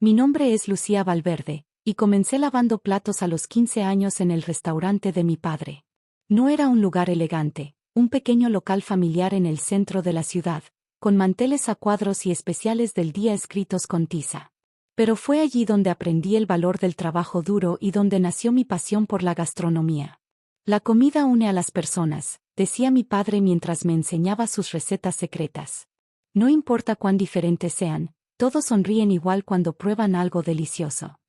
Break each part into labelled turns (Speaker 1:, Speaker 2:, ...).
Speaker 1: Mi nombre es Lucía Valverde, y comencé lavando platos a los 15 años en el restaurante de mi padre. No era un lugar elegante, un pequeño local familiar en el centro de la ciudad, con manteles a cuadros y especiales del día escritos con tiza. Pero fue allí donde aprendí el valor del trabajo duro y donde nació mi pasión por la gastronomía. La comida une a las personas, decía mi padre mientras me enseñaba sus recetas secretas. No importa cuán diferentes sean, todos sonríen igual cuando prueban algo delicioso.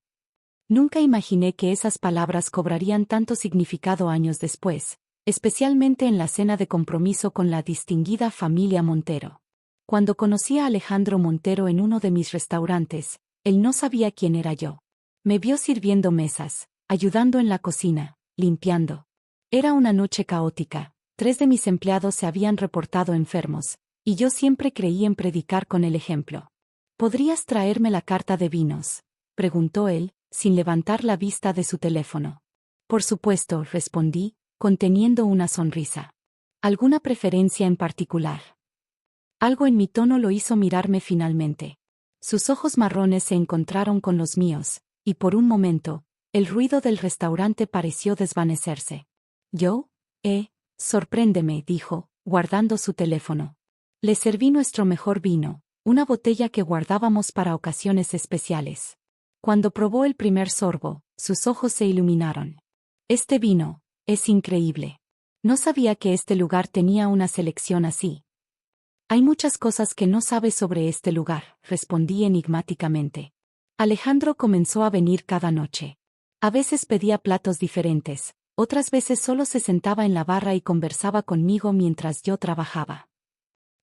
Speaker 1: Nunca imaginé que esas palabras cobrarían tanto significado años después, especialmente en la cena de compromiso con la distinguida familia Montero. Cuando conocí a Alejandro Montero en uno de mis restaurantes, él no sabía quién era yo. Me vio sirviendo mesas, ayudando en la cocina, limpiando. Era una noche caótica, 3 de mis empleados se habían reportado enfermos, y yo siempre creí en predicar con el ejemplo. ¿Podrías traerme la carta de vinos?, preguntó él, sin levantar la vista de su teléfono. Por supuesto, respondí, conteniendo una sonrisa. ¿Alguna preferencia en particular? Algo en mi tono lo hizo mirarme finalmente. Sus ojos marrones se encontraron con los míos, y por un momento, el ruido del restaurante pareció desvanecerse. ¿Yo? Sorpréndeme, dijo, guardando su teléfono. Le serví nuestro mejor vino, una botella que guardábamos para ocasiones especiales. Cuando probó el primer sorbo, sus ojos se iluminaron. Este vino, es increíble. No sabía que este lugar tenía una selección así. Hay muchas cosas que no sabes sobre este lugar, respondí enigmáticamente. Alejandro comenzó a venir cada noche. A veces pedía platos diferentes, otras veces solo se sentaba en la barra y conversaba conmigo mientras yo trabajaba.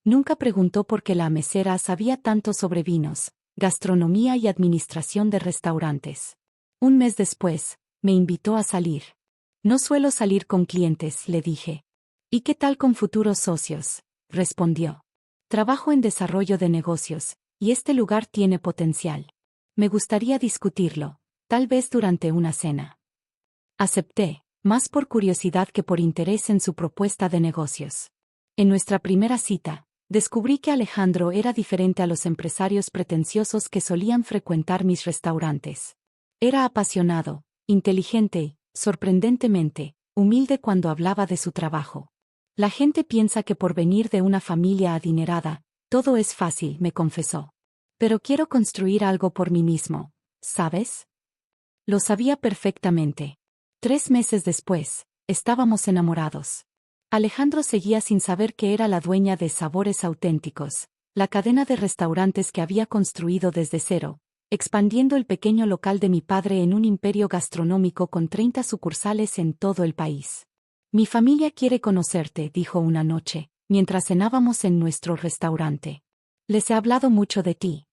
Speaker 1: Nunca preguntó por qué la mesera sabía tanto sobre vinos, gastronomía y administración de restaurantes. Un mes después, me invitó a salir. No suelo salir con clientes, le dije. ¿Y qué tal con futuros socios?, respondió. Trabajo en desarrollo de negocios, y este lugar tiene potencial. Me gustaría discutirlo, tal vez durante una cena. Acepté, más por curiosidad que por interés en su propuesta de negocios. En nuestra primera cita, descubrí que Alejandro era diferente a los empresarios pretenciosos que solían frecuentar mis restaurantes. Era apasionado, inteligente y, sorprendentemente, humilde cuando hablaba de su trabajo. La gente piensa que por venir de una familia adinerada, todo es fácil, me confesó. Pero quiero construir algo por mí mismo, ¿sabes? Lo sabía perfectamente. 3 meses después, estábamos enamorados. Alejandro seguía sin saber que era la dueña de Sabores Auténticos, la cadena de restaurantes que había construido desde cero, expandiendo el pequeño local de mi padre en un imperio gastronómico con 30 sucursales en todo el país. Mi familia quiere conocerte, dijo una noche, mientras cenábamos en nuestro restaurante. Les he hablado mucho de ti.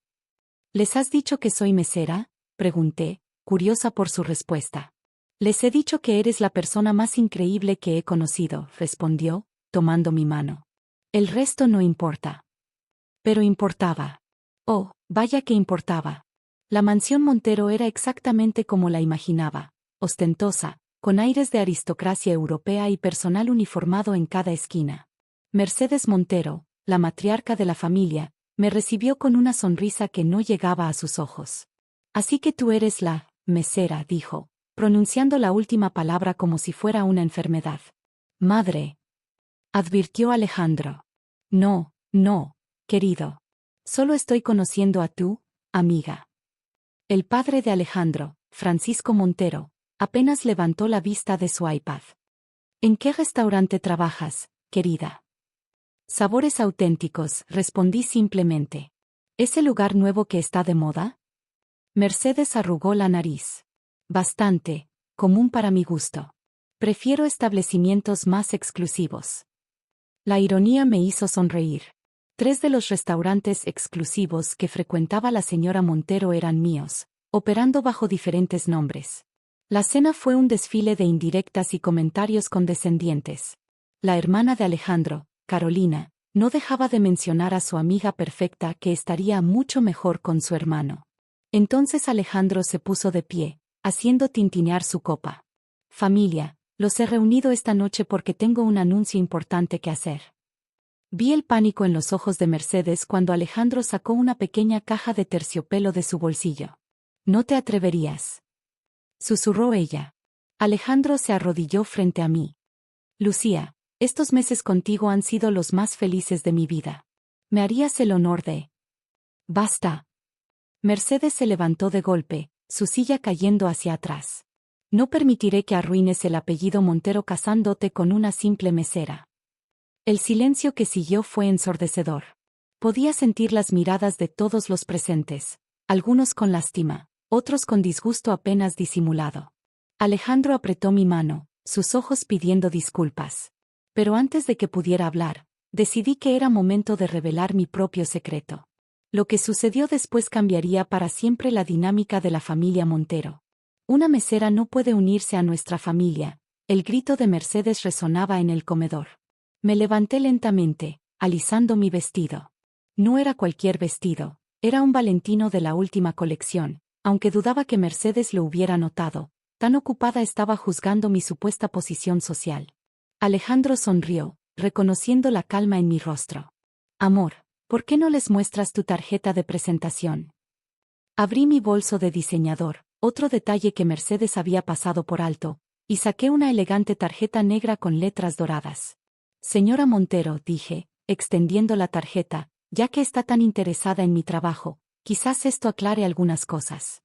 Speaker 1: ¿Les has dicho que soy mesera?, pregunté, curiosa por su respuesta. Les he dicho que eres la persona más increíble que he conocido, respondió, tomando mi mano. El resto no importa. Pero importaba. Oh, vaya que importaba. La mansión Montero era exactamente como la imaginaba, ostentosa, con aires de aristocracia europea y personal uniformado en cada esquina. Mercedes Montero, la matriarca de la familia, me recibió con una sonrisa que no llegaba a sus ojos. Así que tú eres la mesera, dijo, pronunciando la última palabra como si fuera una enfermedad. Madre, advirtió Alejandro. No, querido. Solo estoy conociendo a tu amiga. El padre de Alejandro, Francisco Montero, apenas levantó la vista de su iPad. ¿En qué restaurante trabajas, querida? Sabores Auténticos, respondí simplemente. ¿Es el lugar nuevo que está de moda? Mercedes arrugó la nariz. Bastante común para mi gusto. Prefiero establecimientos más exclusivos. La ironía me hizo sonreír. 3 de los restaurantes exclusivos que frecuentaba la señora Montero eran míos, operando bajo diferentes nombres. La cena fue un desfile de indirectas y comentarios condescendientes. La hermana de Alejandro, Carolina, no dejaba de mencionar a su amiga perfecta que estaría mucho mejor con su hermano. Entonces Alejandro se puso de pie, haciendo tintinear su copa. Familia, los he reunido esta noche porque tengo un anuncio importante que hacer. Vi el pánico en los ojos de Mercedes cuando Alejandro sacó una pequeña caja de terciopelo de su bolsillo. No te atreverías, susurró ella. Alejandro se arrodilló frente a mí. Lucía, estos meses contigo han sido los más felices de mi vida. ¿Me harías el honor de...? Basta. Mercedes se levantó de golpe, su silla cayendo hacia atrás. No permitiré que arruines el apellido Montero casándote con una simple mesera. El silencio que siguió fue ensordecedor. Podía sentir las miradas de todos los presentes, algunos con lástima, otros con disgusto apenas disimulado. Alejandro apretó mi mano, sus ojos pidiendo disculpas. Pero antes de que pudiera hablar, decidí que era momento de revelar mi propio secreto. Lo que sucedió después cambiaría para siempre la dinámica de la familia Montero. Una mesera no puede unirse a nuestra familia. El grito de Mercedes resonaba en el comedor. Me levanté lentamente, alisando mi vestido. No era cualquier vestido, era un Valentino de la última colección, aunque dudaba que Mercedes lo hubiera notado, tan ocupada estaba juzgando mi supuesta posición social. Alejandro sonrió, reconociendo la calma en mi rostro. Amor, ¿por qué no les muestras tu tarjeta de presentación? Abrí mi bolso de diseñador, otro detalle que Mercedes había pasado por alto, y saqué una elegante tarjeta negra con letras doradas. Señora Montero, dije, extendiendo la tarjeta, ya que está tan interesada en mi trabajo, quizás esto aclare algunas cosas.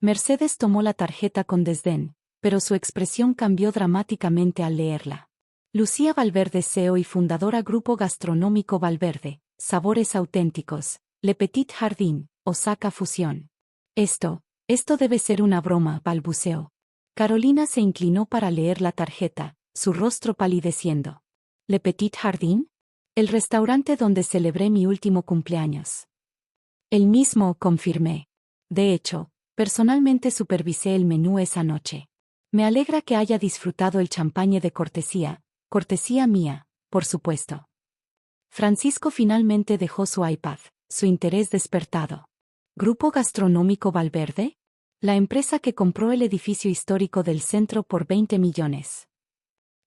Speaker 1: Mercedes tomó la tarjeta con desdén, pero su expresión cambió dramáticamente al leerla. Lucía Valverde, CEO y fundadora Grupo Gastronómico Valverde, Sabores Auténticos, Le Petit Jardin, Osaka Fusión. Esto debe ser una broma, balbuceó. Carolina se inclinó para leer la tarjeta, su rostro palideciendo. ¿Le Petit Jardin? El restaurante donde celebré mi último cumpleaños. El mismo, confirmé. De hecho, personalmente supervisé el menú esa noche. Me alegra que haya disfrutado el champagne de cortesía mía, por supuesto. Francisco finalmente dejó su iPad, su interés despertado. ¿Grupo Gastronómico Valverde? La empresa que compró el edificio histórico del centro por 20 millones.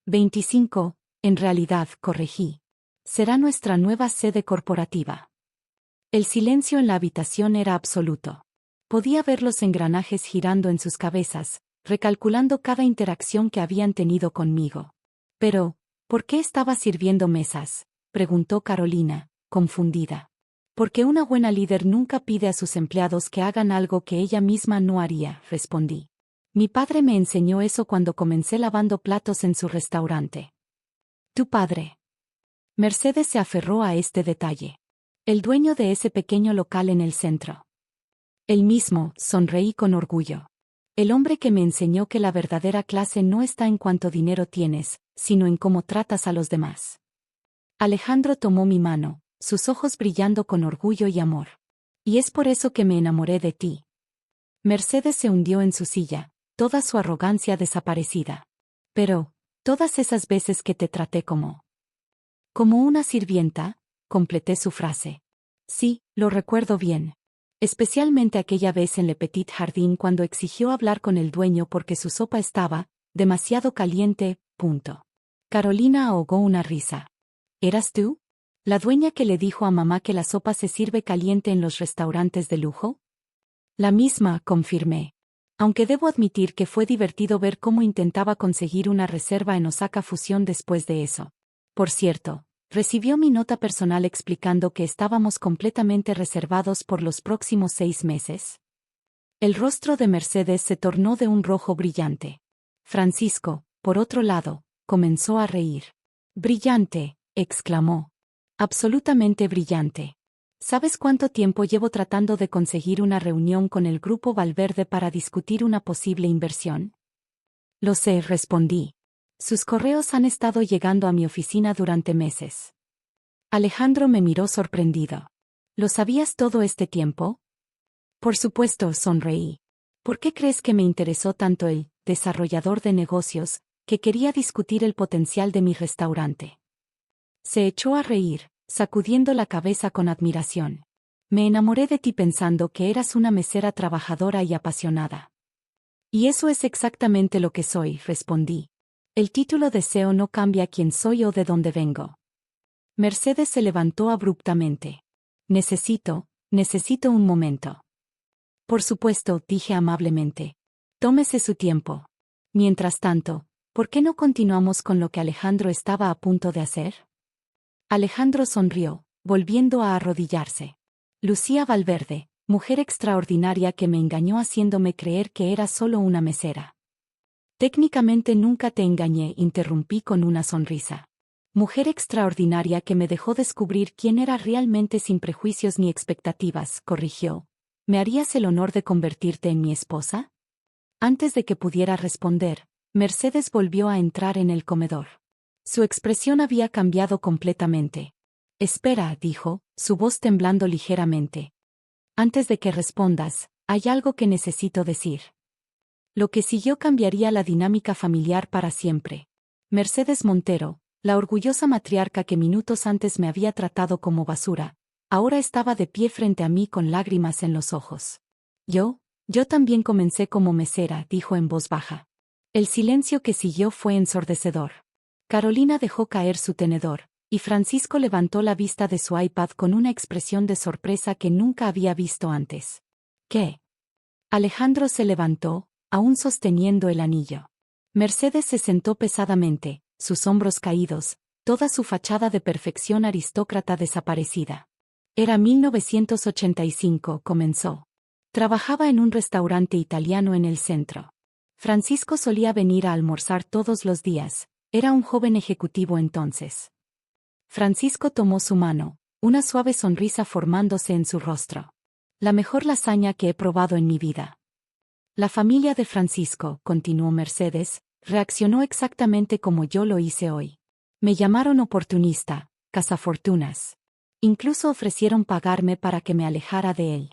Speaker 1: 25, en realidad, corregí. Será nuestra nueva sede corporativa. El silencio en la habitación era absoluto. Podía ver los engranajes girando en sus cabezas, recalculando cada interacción que habían tenido conmigo. Pero, ¿por qué estaba sirviendo mesas?, preguntó Carolina, confundida. Porque una buena líder nunca pide a sus empleados que hagan algo que ella misma no haría, respondí. Mi padre me enseñó eso cuando comencé lavando platos en su restaurante. ¿Tu padre? Mercedes se aferró a este detalle. El dueño de ese pequeño local en el centro. El mismo, sonreí con orgullo. El hombre que me enseñó que la verdadera clase no está en cuánto dinero tienes, sino en cómo tratas a los demás. Alejandro tomó mi mano, sus ojos brillando con orgullo y amor. Y es por eso que me enamoré de ti. Mercedes se hundió en su silla, toda su arrogancia desaparecida. Pero, todas esas veces que te traté como una sirvienta, completé su frase. Sí, lo recuerdo bien. Especialmente aquella vez en Le Petit Jardin cuando exigió hablar con el dueño porque su sopa estaba demasiado caliente. Carolina ahogó una risa. ¿Eras tú? ¿La dueña que le dijo a mamá que la sopa se sirve caliente en los restaurantes de lujo? La misma, confirmé. Aunque debo admitir que fue divertido ver cómo intentaba conseguir una reserva en Osaka Fusión después de eso. Por cierto, recibió mi nota personal explicando que estábamos completamente reservados por los próximos 6 meses. El rostro de Mercedes se tornó de un rojo brillante. Francisco, por otro lado, comenzó a reír. Brillante, exclamó. Absolutamente brillante. ¿Sabes cuánto tiempo llevo tratando de conseguir una reunión con el Grupo Valverde para discutir una posible inversión? Lo sé, respondí. Sus correos han estado llegando a mi oficina durante meses. Alejandro me miró sorprendido. ¿Lo sabías todo este tiempo? Por supuesto, sonreí. ¿Por qué crees que me interesó tanto el desarrollador de negocios, que quería discutir el potencial de mi restaurante? Se echó a reír, sacudiendo la cabeza con admiración. Me enamoré de ti pensando que eras una mesera trabajadora y apasionada. Y eso es exactamente lo que soy, respondí. El título de CEO no cambia quién soy o de dónde vengo. Mercedes se levantó abruptamente. Necesito un momento. Por supuesto, dije amablemente. Tómese su tiempo. Mientras tanto, ¿por qué no continuamos con lo que Alejandro estaba a punto de hacer? Alejandro sonrió, volviendo a arrodillarse. Lucía Valverde, mujer extraordinaria que me engañó haciéndome creer que era solo una mesera. Técnicamente nunca te engañé, interrumpí con una sonrisa. Mujer extraordinaria que me dejó descubrir quién era realmente sin prejuicios ni expectativas, corrigió. ¿Me harías el honor de convertirte en mi esposa? Antes de que pudiera responder, Mercedes volvió a entrar en el comedor. Su expresión había cambiado completamente. Espera, dijo, su voz temblando ligeramente. Antes de que respondas, hay algo que necesito decir. Lo que siguió cambiaría la dinámica familiar para siempre. Mercedes Montero, la orgullosa matriarca que minutos antes me había tratado como basura, ahora estaba de pie frente a mí con lágrimas en los ojos. Yo también comencé como mesera, dijo en voz baja. El silencio que siguió fue ensordecedor. Carolina dejó caer su tenedor, y Francisco levantó la vista de su iPad con una expresión de sorpresa que nunca había visto antes. ¿Qué? Alejandro se levantó, aún sosteniendo el anillo. Mercedes se sentó pesadamente, sus hombros caídos, toda su fachada de perfección aristócrata desaparecida. Era 1985, comenzó. Trabajaba en un restaurante italiano en el centro. Francisco solía venir a almorzar todos los días, era un joven ejecutivo entonces. Francisco tomó su mano, una suave sonrisa formándose en su rostro. La mejor lasaña que he probado en mi vida. La familia de Francisco, continuó Mercedes, reaccionó exactamente como yo lo hice hoy. Me llamaron oportunista, cazafortunas. Incluso ofrecieron pagarme para que me alejara de él.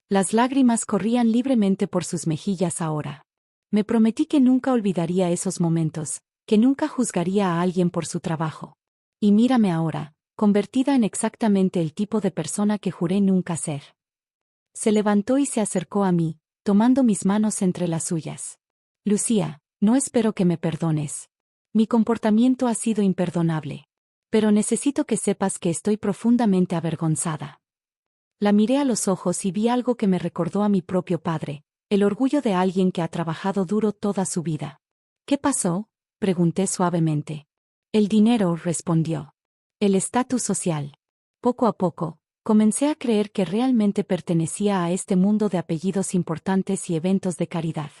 Speaker 1: Las lágrimas corrían libremente por sus mejillas ahora. Me prometí que nunca olvidaría esos momentos, que nunca juzgaría a alguien por su trabajo. Y mírame ahora, convertida en exactamente el tipo de persona que juré nunca ser. Se levantó y se acercó a mí, tomando mis manos entre las suyas. Lucía, no espero que me perdones. Mi comportamiento ha sido imperdonable. Pero necesito que sepas que estoy profundamente avergonzada. La miré a los ojos y vi algo que me recordó a mi propio padre, el orgullo de alguien que ha trabajado duro toda su vida. ¿Qué pasó? Pregunté suavemente. El dinero, respondió. El estatus social. Poco a poco, comencé a creer que realmente pertenecía a este mundo de apellidos importantes y eventos de caridad.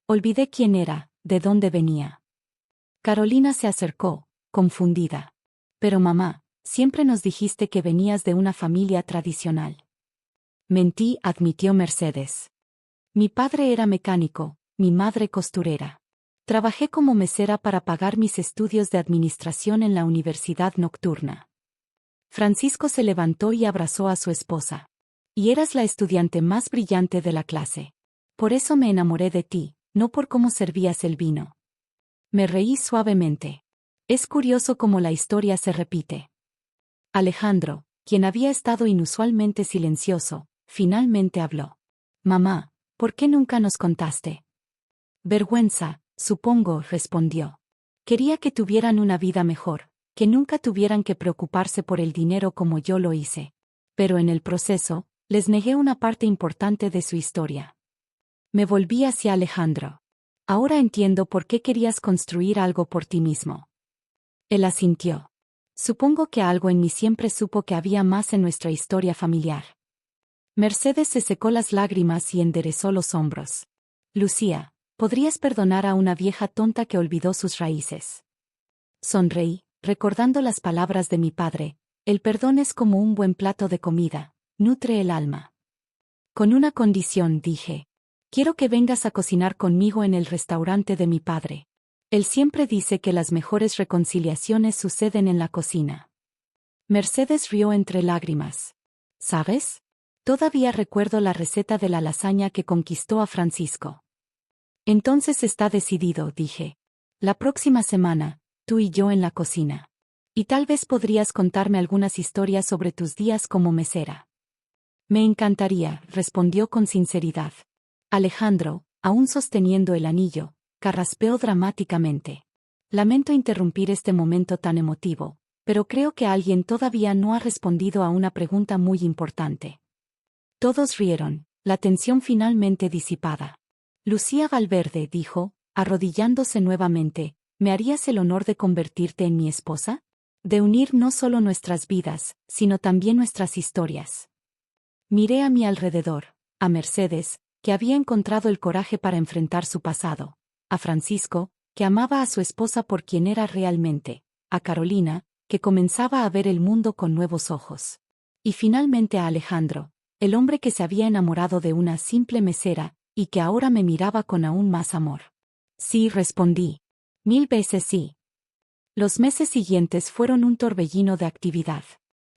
Speaker 1: Olvidé quién era, de dónde venía. Carolina se acercó, confundida. Pero mamá, siempre nos dijiste que venías de una familia tradicional. Mentí, admitió Mercedes. Mi padre era mecánico, mi madre costurera. Trabajé como mesera para pagar mis estudios de administración en la universidad nocturna. Francisco se levantó y abrazó a su esposa. Y eras la estudiante más brillante de la clase. Por eso me enamoré de ti, no por cómo servías el vino. Me reí suavemente. Es curioso cómo la historia se repite. Alejandro, quien había estado inusualmente silencioso, finalmente habló. Mamá, ¿por qué nunca nos contaste? Vergüenza, supongo, respondió. Quería que tuvieran una vida mejor, que nunca tuvieran que preocuparse por el dinero como yo lo hice. Pero en el proceso, les negué una parte importante de su historia. Me volví hacia Alejandro. Ahora entiendo por qué querías construir algo por ti mismo. Él asintió. Supongo que algo en mí siempre supo que había más en nuestra historia familiar. Mercedes se secó las lágrimas y enderezó los hombros. Lucía, ¿podrías perdonar a una vieja tonta que olvidó sus raíces? Sonreí, recordando las palabras de mi padre, el perdón es como un buen plato de comida, nutre el alma. Con una condición, dije. Quiero que vengas a cocinar conmigo en el restaurante de mi padre. Él siempre dice que las mejores reconciliaciones suceden en la cocina. Mercedes rió entre lágrimas. ¿Sabes? Todavía recuerdo la receta de la lasaña que conquistó a Francisco. Entonces está decidido, dije. La próxima semana, tú y yo en la cocina. Y tal vez podrías contarme algunas historias sobre tus días como mesera. Me encantaría, respondió con sinceridad. Alejandro, aún sosteniendo el anillo, carraspeó dramáticamente. Lamento interrumpir este momento tan emotivo, pero creo que alguien todavía no ha respondido a una pregunta muy importante. Todos rieron, la tensión finalmente disipada. Lucía Valverde dijo, arrodillándose nuevamente, ¿me harías el honor de convertirte en mi esposa? De unir no solo nuestras vidas, sino también nuestras historias. Miré a mi alrededor, a Mercedes, que había encontrado el coraje para enfrentar su pasado, a Francisco, que amaba a su esposa por quien era realmente, a Carolina, que comenzaba a ver el mundo con nuevos ojos. Y finalmente a Alejandro, el hombre que se había enamorado de una simple mesera, y que ahora me miraba con aún más amor. Sí, respondí. 1000 veces sí. Los meses siguientes fueron un torbellino de actividad.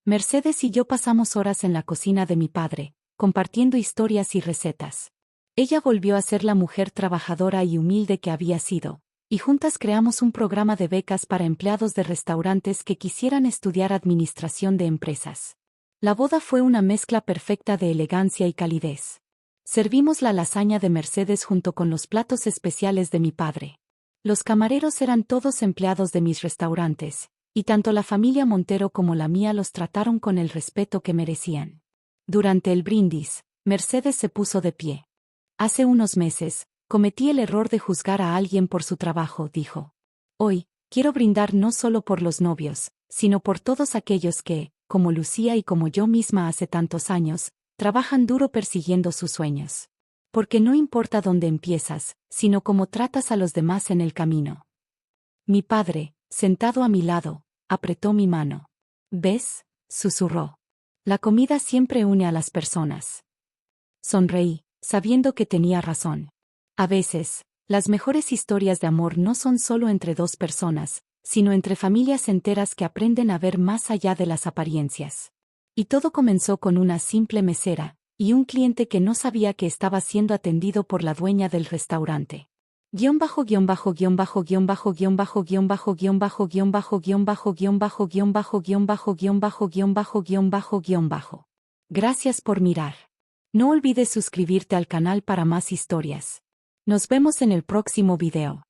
Speaker 1: Mercedes y yo pasamos horas en la cocina de mi padre, compartiendo historias y recetas. Ella volvió a ser la mujer trabajadora y humilde que había sido, y juntas creamos un programa de becas para empleados de restaurantes que quisieran estudiar administración de empresas. La boda fue una mezcla perfecta de elegancia y calidez. Servimos la lasaña de Mercedes junto con los platos especiales de mi padre. Los camareros eran todos empleados de mis restaurantes, y tanto la familia Montero como la mía los trataron con el respeto que merecían. Durante el brindis, Mercedes se puso de pie. Hace unos meses, cometí el error de juzgar a alguien por su trabajo, dijo. Hoy, quiero brindar no solo por los novios, sino por todos aquellos que, como Lucía y como yo misma hace tantos años, trabajan duro persiguiendo sus sueños. Porque no importa dónde empiezas, sino cómo tratas a los demás en el camino. Mi padre, sentado a mi lado, apretó mi mano. ¿Ves?, susurró. La comida siempre une a las personas. Sonreí, sabiendo que tenía razón. A veces, las mejores historias de amor no son solo entre dos personas, sino entre familias enteras que aprenden a ver más allá de las apariencias. Y todo comenzó con una simple mesera, y un cliente que no sabía que estaba siendo atendido por la dueña del restaurante. Guión bajo guión bajo guión bajo guión bajo guión bajo guión bajo guión bajo guión bajo guión bajo guión bajo guión bajo guión bajo guión bajo guión bajo guión bajo guión bajo. Gracias por mirar. No olvides suscribirte al canal para más historias. Nos vemos en el próximo video.